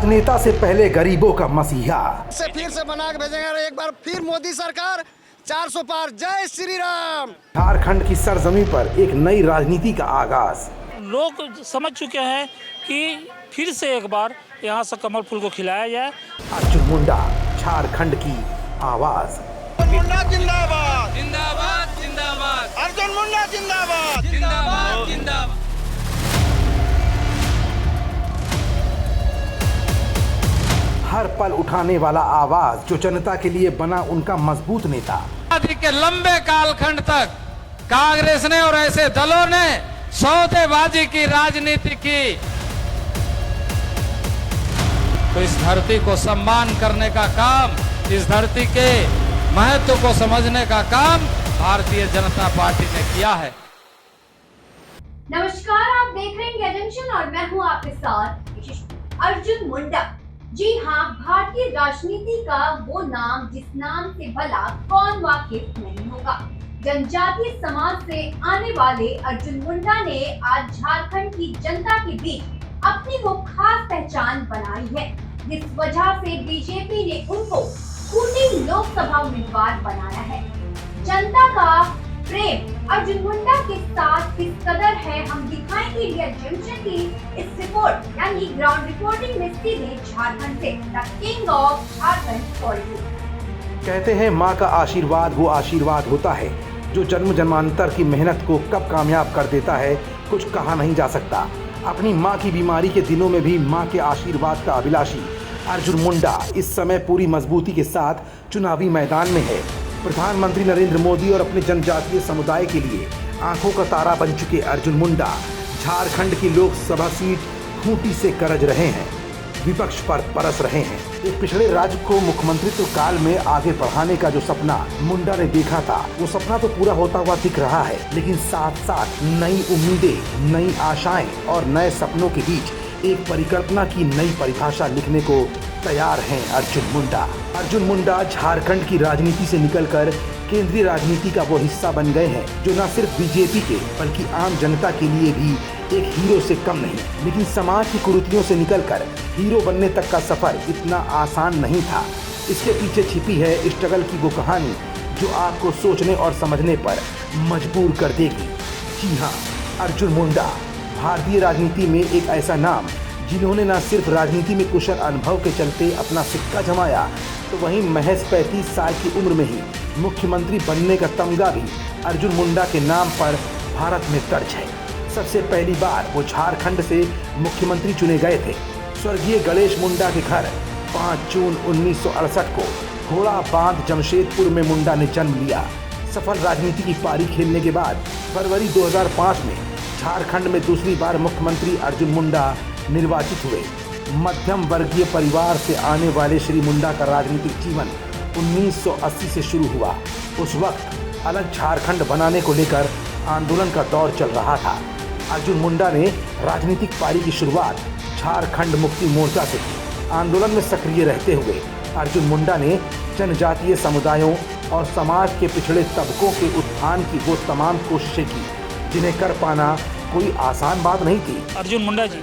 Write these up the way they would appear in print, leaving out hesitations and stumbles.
राजनेता से पहले गरीबों का मसीहा। से फिर से बना के भेजेंगे एक बार फिर मोदी सरकार 400 पार। जय श्री राम। झारखंड की सरजमी पर एक नई राजनीति का आगाज। लोग समझ चुके हैं कि फिर से एक बार यहाँ से कमल फूल को खिलाया जाए। अर्जुन मुंडा झारखंड की आवाज। मुंडा जिंदाबाद जिंदाबाद जिंदाबाद अर्जुन मुंडा जिंदाबाद जिंदाबाद जिंदाबाद। हर पल उठाने वाला आवाज, जो जनता के लिए बना उनका मजबूत नेता। आदि के लंबे कालखंड तक कांग्रेस ने और ऐसे दलों ने सौदेबाजी की राजनीति की, तो इस धरती को सम्मान करने का काम, इस धरती के महत्व को समझने का काम भारतीय जनता पार्टी ने किया है। नमस्कार, आप देख रहे हैं इंडिया जंक्शन और मैं हूं आपके साथ अर्जुन मुंडा। जी हाँ, भारतीय राजनीति का वो नाम जिस नाम से भला कौन वाकिफ नहीं होगा। जनजातीय समाज से आने वाले अर्जुन मुंडा ने आज झारखंड की जनता के बीच अपनी वो खास पहचान बनाई है, जिस वजह से बीजेपी ने उनको खूंटी लोकसभा उम्मीदवार बनाया है। जनता का प्रेम अर्जुन मुंडा के साथ किस कदर है, हम दिखाएंगे इंडिया जंक्शन की इस रिपोर्ट यानी ग्राउंड रिपोर्टिंग में सीधे झारखंड से the king of Jharkhand for you. कहते हैं माँ का आशीर्वाद वो आशीर्वाद होता है जो जन्म जन्मांतर की मेहनत को कब कामयाब कर देता है, कुछ कहा नहीं जा सकता। अपनी माँ की बीमारी के दिनों में भी माँ के आशीर्वाद का अभिलाषी अर्जुन मुंडा इस समय पूरी मजबूती के साथ चुनावी मैदान में है। प्रधानमंत्री नरेंद्र मोदी और अपने जनजातीय समुदाय के लिए आंखों का तारा बन चुके अर्जुन मुंडा झारखंड की लोकसभा सीट खूंटी से गरज रहे हैं, विपक्ष पर बरस रहे हैं। एक पिछड़े राज्य को मुख्यमंत्रित्व काल में आगे बढ़ाने का जो सपना मुंडा ने देखा था, वो सपना तो पूरा होता हुआ दिख रहा है, लेकिन साथ साथ नई उम्मीदें, नई आशाएं और नए सपनों के बीच एक परिकल्पना की नई परिभाषा लिखने को तैयार हैं अर्जुन मुंडा। अर्जुन मुंडा झारखंड की राजनीति से निकलकर केंद्रीय राजनीति का वो हिस्सा बन गए हैं जो न सिर्फ बीजेपी के बल्कि आम जनता के लिए भी एक हीरो से कम नहीं। लेकिन समाज की कुरीतियों से निकलकर हीरो बनने तक का सफर इतना आसान नहीं था। इसके पीछे छिपी है स्ट्रगल की वो कहानी जो आपको सोचने और समझने पर मजबूर कर देगी। जी हाँ, अर्जुन मुंडा भारतीय राजनीति में एक ऐसा नाम जिन्होंने न सिर्फ राजनीति में कुशल अनुभव के चलते अपना सिक्का जमाया, तो वहीं महज 35 साल की उम्र में ही मुख्यमंत्री बनने का तमगा भी अर्जुन मुंडा के नाम पर भारत में दर्ज है। सबसे पहली बार वो झारखंड से मुख्यमंत्री चुने गए थे। स्वर्गीय गणेश मुंडा के घर 5 जून 1968 को घोड़ा बांध जमशेदपुर में मुंडा ने जन्म लिया। सफल राजनीति की पारी खेलने के बाद फरवरी 2005 में झारखंड में दूसरी बार मुख्यमंत्री अर्जुन मुंडा निर्वाचित हुए। मध्यम वर्गीय परिवार से आने वाले श्री मुंडा का राजनीतिक जीवन 1980 से शुरू हुआ। उस वक्त अलग झारखंड बनाने को लेकर आंदोलन का दौर चल रहा था। अर्जुन मुंडा ने राजनीतिक पारी की शुरुआत झारखंड मुक्ति मोर्चा से की। आंदोलन में सक्रिय रहते हुए अर्जुन मुंडा ने जनजातीय समुदायों और समाज के पिछड़े तबकों के उत्थान की वो तमाम कोशिशें की जिन्हें कर पाना कोई आसान बात नहीं थी। अर्जुन मुंडा जी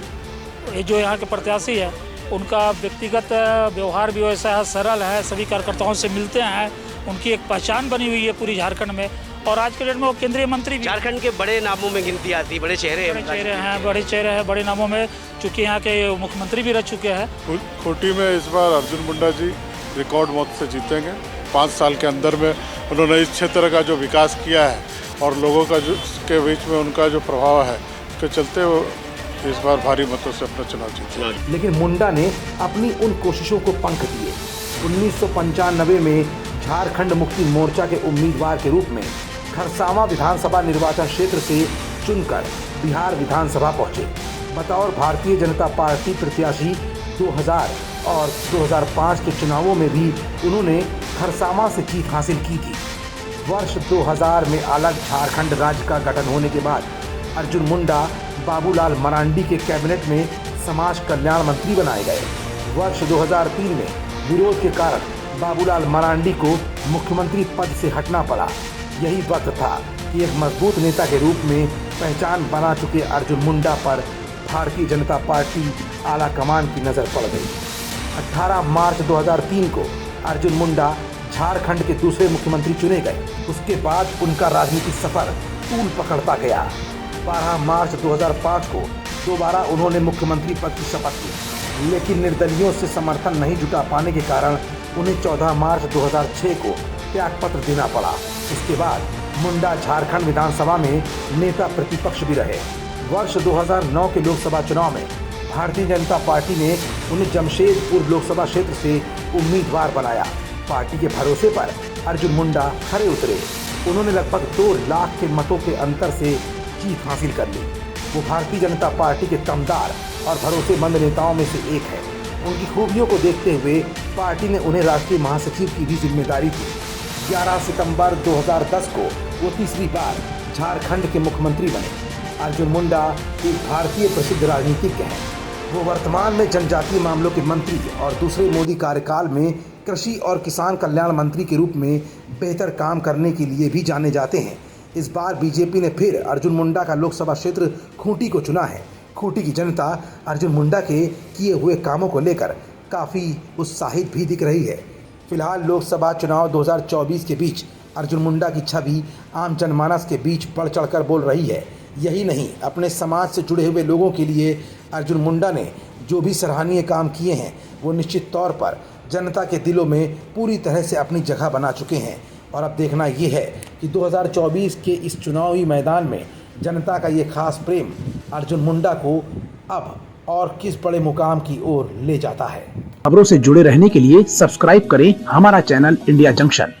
ये जो यहाँ के प्रत्याशी है, उनका व्यक्तिगत व्यवहार भी वैसा है, सरल है, सभी कार्यकर्ताओं से मिलते हैं, उनकी एक पहचान बनी हुई है पूरी झारखंड में। और आज के डेट में वो केंद्रीय मंत्री भी झारखंड के बड़े नामों में गिनती आती है, बड़े चेहरे हैं, बड़े नामों में, चूँकि यहाँ के मुख्यमंत्री भी रह चुके हैं। खूंटी में इस बार अर्जुन मुंडा जी रिकॉर्ड मत से जीतेंगे। 5 साल के अंदर में उन्होंने इस क्षेत्र का जो विकास किया है और लोगों का जो के बीच में उनका जो प्रभाव है, उसके चलते वो इस बार भारी मतों से अपना चुनाव जीते। लेकिन मुंडा ने अपनी उन कोशिशों को पंख दिए। 1995 में झारखंड मुक्ति मोर्चा के उम्मीदवार के रूप में खरसावां विधानसभा निर्वाचन क्षेत्र से चुनकर बिहार विधानसभा पहुंचे। बतौर भारतीय जनता पार्टी प्रत्याशी 2000 और 2005 के चुनावों में भी उन्होंने खरसावां से जीत हासिल की थी। वर्ष 2000 में अलग झारखंड राज्य का गठन होने के बाद अर्जुन मुंडा बाबूलाल मरांडी के कैबिनेट में समाज कल्याण मंत्री बनाए गए। वर्ष 2003 में विरोध के कारण बाबूलाल मरांडी को मुख्यमंत्री पद से हटना पड़ा। यही वक्त था कि एक मजबूत नेता के रूप में पहचान बना चुके अर्जुन मुंडा पर भारतीय जनता पार्टी आला कमान की नज़र पड़ गई। 18 मार्च 2003 को अर्जुन मुंडा झारखंड के दूसरे मुख्यमंत्री चुने गए। उसके बाद उनका राजनीतिक सफर तूल पकड़ता गया। 12 मार्च 2005 को दोबारा उन्होंने मुख्यमंत्री पद की शपथ ली, लेकिन निर्दलियों से समर्थन नहीं जुटा पाने के कारण उन्हें 14 मार्च 2006 को त्यागपत्र देना पड़ा। इसके बाद मुंडा झारखंड विधानसभा में नेता प्रतिपक्ष भी रहे। वर्ष 2009 के लोकसभा चुनाव में भारतीय जनता पार्टी ने उन्हें जमशेदपुर लोकसभा क्षेत्र से उम्मीदवार बनाया। पार्टी के भरोसे पर अर्जुन मुंडा खरे उतरे। उन्होंने लगभग 2 लाख के मतों के अंतर से जीत हासिल कर ली। वो भारतीय जनता पार्टी के दमदार और भरोसेमंद नेताओं में से एक है। उनकी खूबियों को देखते हुए पार्टी ने उन्हें राष्ट्रीय महासचिव की भी जिम्मेदारी दी। 11 सितंबर 2010 को वो तीसरी बार झारखंड के मुख्यमंत्री बने। अर्जुन मुंडा एक भारतीय प्रसिद्ध राजनीतिज्ञ हैं। वो वर्तमान में जनजातीय मामलों के मंत्री और दूसरे मोदी कार्यकाल में कृषि और किसान कल्याण मंत्री के रूप में बेहतर काम करने के लिए भी जाने जाते हैं। इस बार बीजेपी ने फिर अर्जुन मुंडा का लोकसभा क्षेत्र खूंटी को चुना है। खूंटी की जनता अर्जुन मुंडा के किए हुए कामों को लेकर काफ़ी उत्साहित भी दिख रही है। फिलहाल लोकसभा चुनाव 2024 के बीच अर्जुन मुंडा की छवि आम जनमानस के बीच बढ़ चढ़कर बोल रही है। यही नहीं, अपने समाज से जुड़े हुए लोगों के लिए अर्जुन मुंडा ने जो भी सराहनीय काम किए हैं वो निश्चित तौर पर जनता के दिलों में पूरी तरह से अपनी जगह बना चुके हैं। और अब देखना ये है कि 2024 के इस चुनावी मैदान में जनता का ये खास प्रेम अर्जुन मुंडा को अब और किस बड़े मुकाम की ओर ले जाता है। खबरों से जुड़े रहने के लिए सब्सक्राइब करें हमारा चैनल इंडिया जंक्शन।